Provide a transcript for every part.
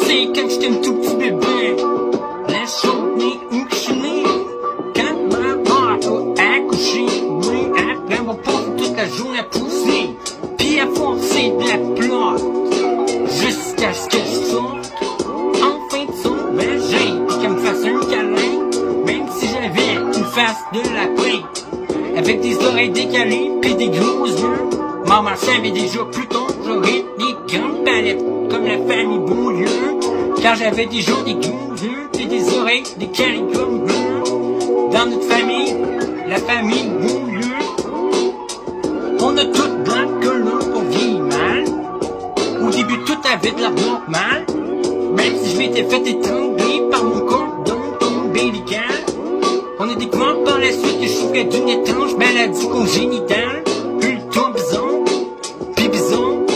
pensé quand j'étais un tout petit bébé. La journée où je suis né, quand ma mère a accouché, oui, après avoir passé toute la journée à pousser, puis à forcer de la plante, jusqu'à ce que je sorte enfin de son vagin, puis qu'elle me fasse un câlin, même si j'avais une face de lapin, avec des oreilles décalées, puis des gros yeux. Maman savait déjà plus tôt que j'aurais des grandes palettes, comme la famille Beaulieu, car j'avais déjà des gros yeux, puis des oreilles décalées comme bleu. Dans notre famille, la famille Beaulieu, on a tout blanc que l'on on vieillit mal. Au début tout avait de l'air normal, même si je m'étais fait étrangler par mon cordon ombilical. On a découvert par la suite que je souffrais d'une étrange maladie congénitale. Ultra bison, pis bison,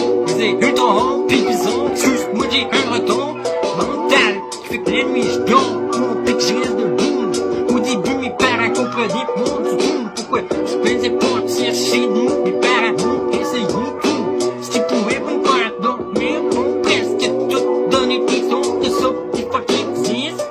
ultra haut, pis bison. Excuse-moi, j'ai un retour mental qui fait que la nuit je dors, pis que je reste debout. Au début mes parents comprenaient pas du tout pourquoi je faisais partir chez nous. Mes parents m'ont essayé tout ce qu'ils pouvaient pour me faire dormir, ont presque tout donné des sons de ça qui fucking existe.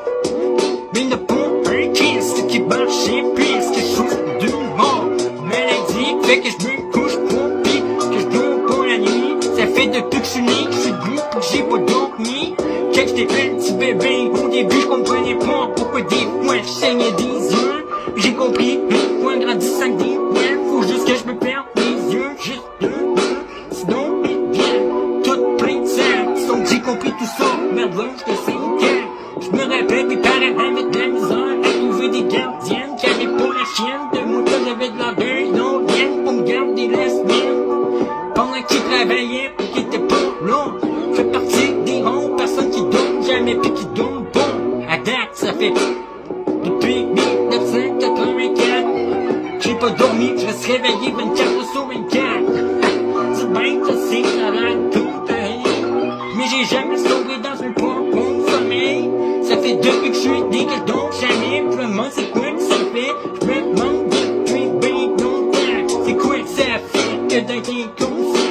Mais il n'y a pas un kiss qui marchait puisque je souffre d'une mort maladie, fait que je me couche pas pis que je dors pas la nuit. Ça fait depuis que je suis né que je suis debout pis que j'ai pas dormi. Quand j'étais petit bébé, au début je comprenais pas pourquoi des fois je saignais des yeux. J'ai compris une fois grandissant que des fois faut juste que je me perde les yeux, juste deux, sinon ils viennent toutes plein de sang. Donc j'ai compris tout ça, merde là j'étais 5 ans. Je me rappelle mes parents avaient de la misère à trouver des gardiennes qui avaient pas la chienne de moi quand j'avais de la deuil, non rien pour me garder la semaine. Pendant qu'ils travaillaient pis qu'ils étaient pas là, je fais partie des ronds, personnes qui donnent jamais pis qui donnent pas. À date ça fait depuis 1984, j'ai pas dormi, je reste réveillé 24 heures sur 24. C'est bien que c'est ça rend tout pareil, mais j'ai jamais sauvé dans un profond sommeil. Ça fait depuis que je suis né que je dors jamais. Je me demande c'est quoi que ça fait. Je me demande depuis bien longtemps c'est quoi que ça fait que d'être inconscient.